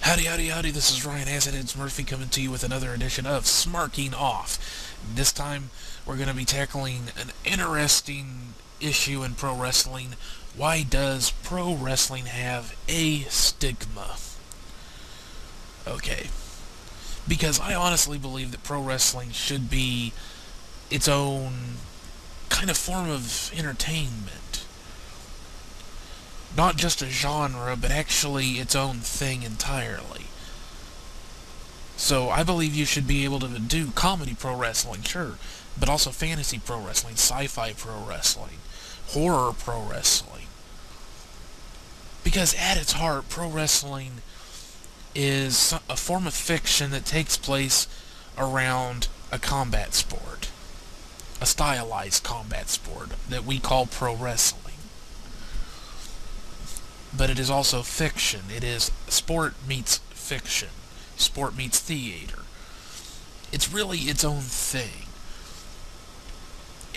Howdy, howdy, howdy, this is Ryan Acid Murphy coming to you with another edition of Smarking Off. This time, we're going to be tackling an interesting issue in pro wrestling. Why does pro wrestling have a stigma? Okay. Because I honestly believe that pro wrestling should be its own kind of form of entertainment. Not just a genre, but actually its own thing entirely. So I believe you should be able to do comedy pro wrestling, sure, but also fantasy pro wrestling, sci-fi pro wrestling, horror pro wrestling. Because at its heart, pro wrestling is a form of fiction that takes place around a combat sport. A stylized combat sport that we call pro wrestling. But it is also fiction. It is sport meets fiction. Sport meets theater. It's really its own thing.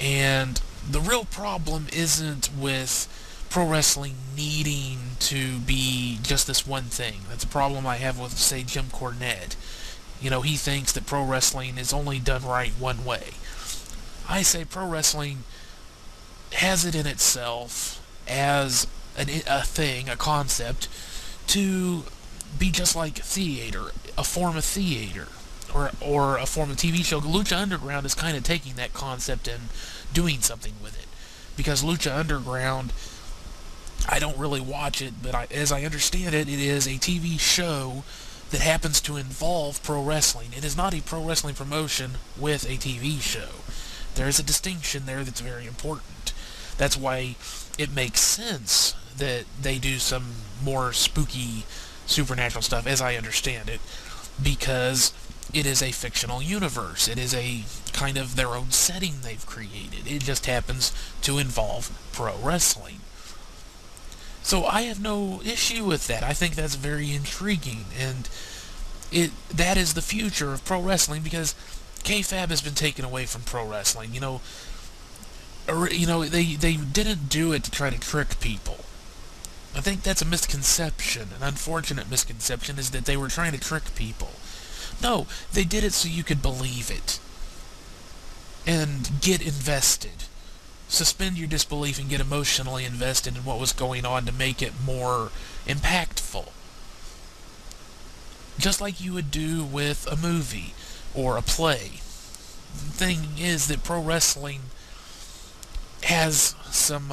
And the real problem isn't with pro wrestling needing to be just this one thing. That's a problem I have with, say, Jim Cornette. You know, he thinks that pro wrestling is only done right one way. I say pro wrestling has it in itself as a thing, a concept, to be just like theater, a form of theater, or a form of TV show. Lucha Underground is kind of taking that concept and doing something with it. Because Lucha Underground, I don't really watch it, but as I understand it, it is a TV show that happens to involve pro wrestling. It is not a pro wrestling promotion with a TV show. There is a distinction there that's very important. That's why it makes sense that they do some more spooky supernatural stuff, as I understand it, because it is a fictional universe. It is a kind of their own setting they've created. It just happens to involve pro wrestling. So I have no issue with that. I think that's very intriguing, and that is the future of pro wrestling, because kayfabe has been taken away from pro wrestling. They didn't do it to try to trick people. I think that's a misconception, an unfortunate misconception, is that they were trying to trick people. No, they did it so you could believe it. And get invested. Suspend your disbelief and get emotionally invested in what was going on to make it more impactful. Just like you would do with a movie or a play. The thing is that pro wrestling has some,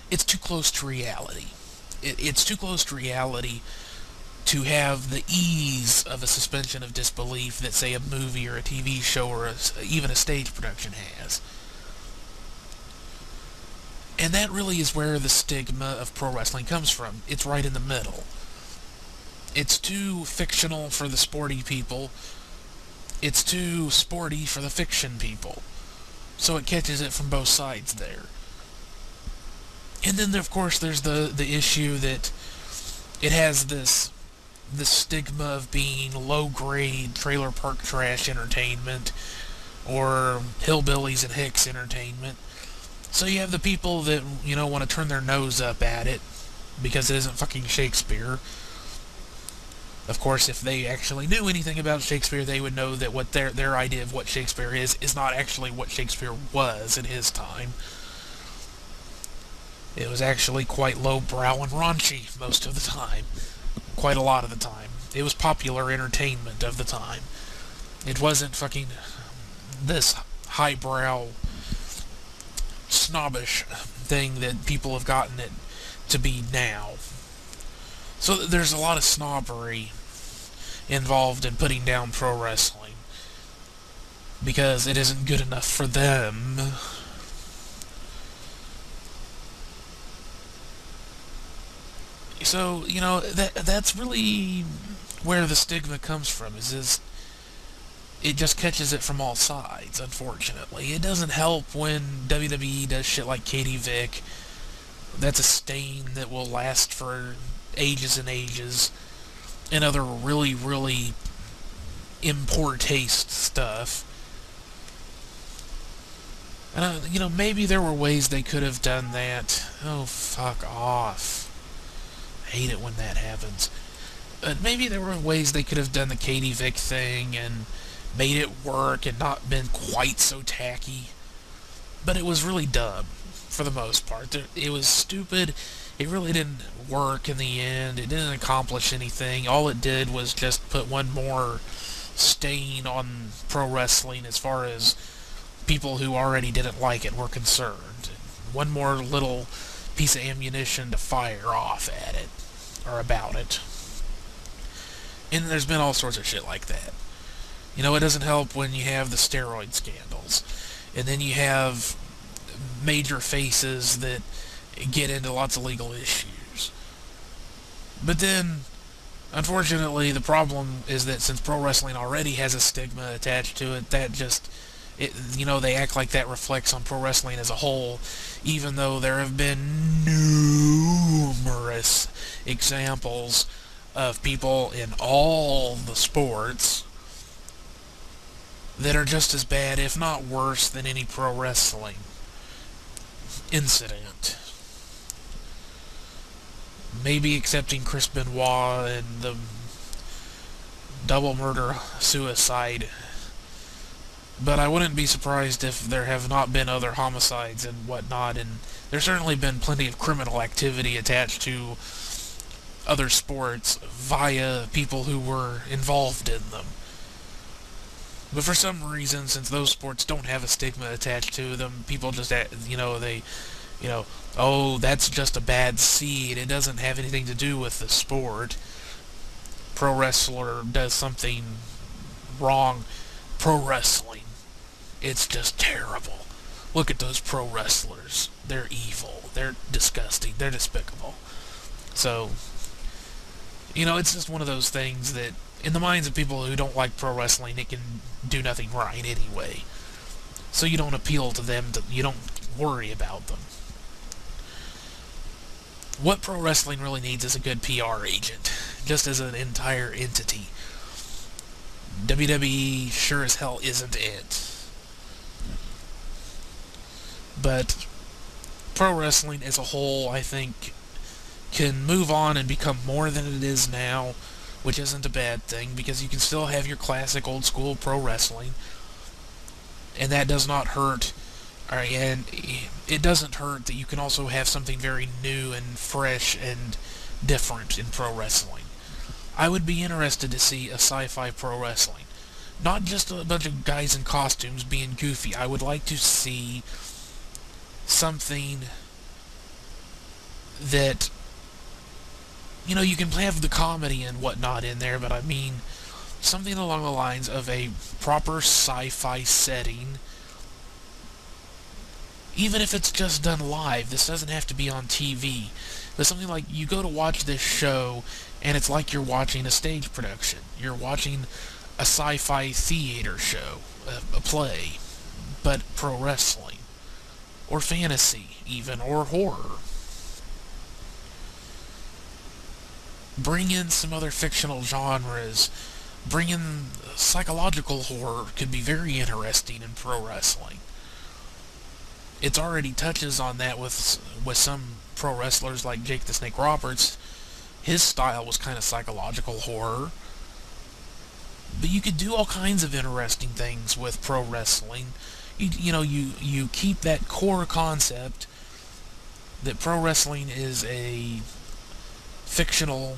it's too close to reality. It's too close to reality to have the ease of a suspension of disbelief that, say, a movie or a TV show or even a stage production has. And that really is where the stigma of pro wrestling comes from. It's right in the middle. It's too fictional for the sporty people. It's too sporty for the fiction people. So it catches it from both sides there. And then, of course, there's the issue that it has this stigma of being low-grade trailer park trash entertainment or hillbillies and hicks entertainment. So you have the people that, want to turn their nose up at it because it isn't fucking Shakespeare. Of course, if they actually knew anything about Shakespeare, they would know that what their idea of what Shakespeare is not actually what Shakespeare was in his time. It was actually quite lowbrow and raunchy most of the time. Quite a lot of the time. It was popular entertainment of the time. It wasn't fucking this highbrow, snobbish thing that people have gotten it to be now. So there's a lot of snobbery involved in putting down pro wrestling because it isn't good enough for them. So, that's really where the stigma comes from, is it just catches it from all sides, unfortunately. It doesn't help when WWE does shit like Katie Vick. That's a stain that will last for ages and ages. And other really, really in poor taste stuff. And, maybe there were ways they could have done that. Oh, fuck off. I hate it when that happens. Maybe there were ways they could have done the Katie Vick thing and made it work and not been quite so tacky. But it was really dumb for the most part. It was stupid. It really didn't work in the end. It didn't accomplish anything. All it did was just put one more stain on pro wrestling as far as people who already didn't like it were concerned. One more little piece of ammunition to fire off at it or about it. And there's been all sorts of shit like that. You know, it doesn't help when you have the steroid scandals. And then you have major faces that get into lots of legal issues. But then, unfortunately, the problem is that since pro wrestling already has a stigma attached to it, that just, they act like that reflects on pro wrestling as a whole, even though there have been numerous examples of people in all the sports that are just as bad, if not worse, than any pro wrestling incident. Maybe excepting Chris Benoit and the double murder suicide. But I wouldn't be surprised if there have not been other homicides and whatnot, and there's certainly been plenty of criminal activity attached to other sports via people who were involved in them. But for some reason, since those sports don't have a stigma attached to them, people just, oh, that's just a bad seed. It doesn't have anything to do with the sport. Pro wrestler does something wrong. Pro wrestling, it's just terrible. Look at those pro wrestlers. They're evil. They're disgusting. They're despicable. So, it's just one of those things that, in the minds of people who don't like pro wrestling, it can do nothing right anyway. So you don't appeal to them, you don't worry about them. What pro wrestling really needs is a good PR agent, just as an entire entity. WWE sure as hell isn't it. But pro wrestling as a whole, I think, can move on and become more than it is now, which isn't a bad thing, because you can still have your classic old school pro wrestling, and that does not hurt. And it doesn't hurt that you can also have something very new and fresh and different in pro wrestling. I would be interested to see a sci-fi pro wrestling. Not just a bunch of guys in costumes being goofy. I would like to see something that, you can have the comedy and whatnot in there, but I mean something along the lines of a proper sci-fi setting. Even if it's just done live, this doesn't have to be on TV. But something like you go to watch this show, and it's like you're watching a stage production. You're watching a sci-fi theater show, a play, but pro wrestling. Or fantasy, even, or horror. Bring in some other fictional genres. Bring in psychological horror. Could be very interesting in pro wrestling. It already touches on that with some pro wrestlers like Jake the Snake Roberts. His style was kind of psychological horror. But you could do all kinds of interesting things with pro wrestling. You keep that core concept that pro wrestling is a fictional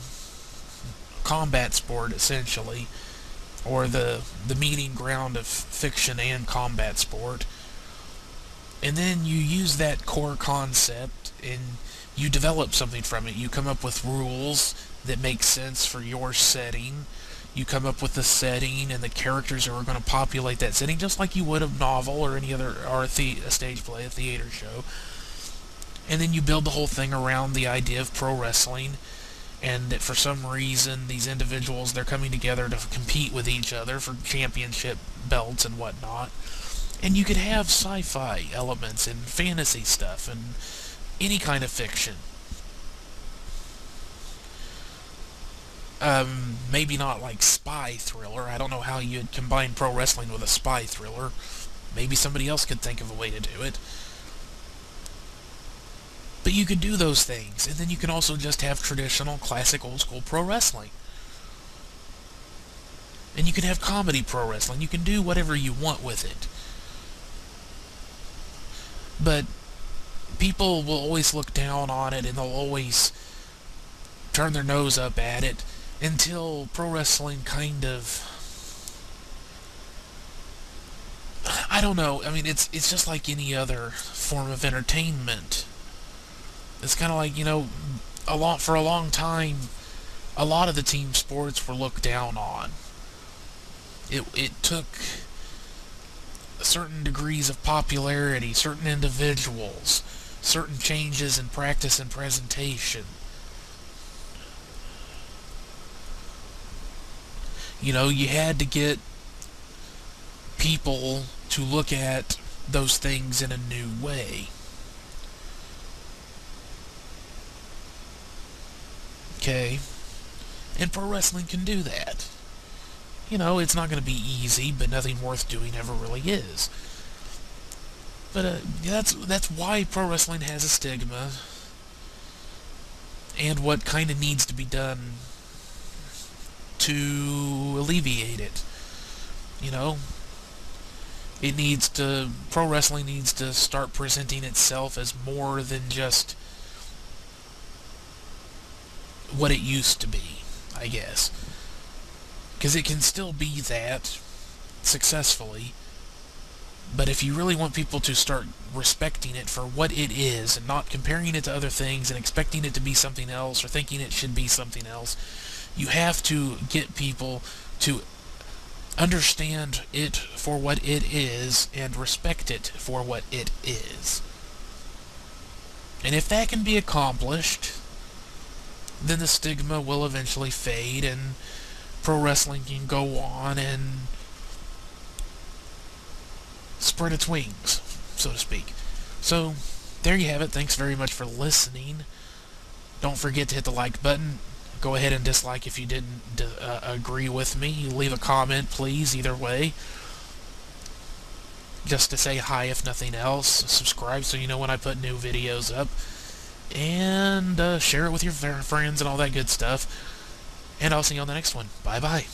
combat sport, essentially, or the meeting ground of fiction and combat sport. And then you use that core concept and you develop something from it. You come up with rules that make sense for your setting. You come up with the setting and the characters who are going to populate that setting, just like you would a novel or any other, or a stage play, a theater show. And then you build the whole thing around the idea of pro wrestling, and that for some reason these individuals, they're coming together to compete with each other for championship belts and whatnot. And you could have sci-fi elements and fantasy stuff and any kind of fiction. Maybe not like spy thriller. I don't know how you'd combine pro wrestling with a spy thriller. Maybe somebody else could think of a way to do it. But you could do those things, and then you can also just have traditional, classic, old-school pro wrestling. And you can have comedy pro wrestling. You can do whatever you want with it. But people will always look down on it, and they'll always turn their nose up at it until pro wrestling kind of, I don't know. I mean, it's just like any other form of entertainment. It's kind of like, for a long time, a lot of the team sports were looked down on. It took certain degrees of popularity, certain individuals, certain changes in practice and presentation. You had to get people to look at those things in a new way. Okay? And pro wrestling can do that. It's not going to be easy, but nothing worth doing ever really is. But that's why pro wrestling has a stigma, and what kind of needs to be done to alleviate it. Pro wrestling needs to start presenting itself as more than just what it used to be, I guess. Because it can still be that successfully, but if you really want people to start respecting it for what it is and not comparing it to other things and expecting it to be something else or thinking it should be something else, you have to get people to understand it for what it is and respect it for what it is. And if that can be accomplished, then the stigma will eventually fade and pro wrestling can go on and spread its wings, so to speak. So, there you have it. Thanks very much for listening. Don't forget to hit the like button. Go ahead and dislike if you didn't agree with me. Leave a comment, please, either way. Just to say hi, if nothing else. Subscribe so you know when I put new videos up. And share it with your friends and all that good stuff. And I'll see you on the next one. Bye-bye.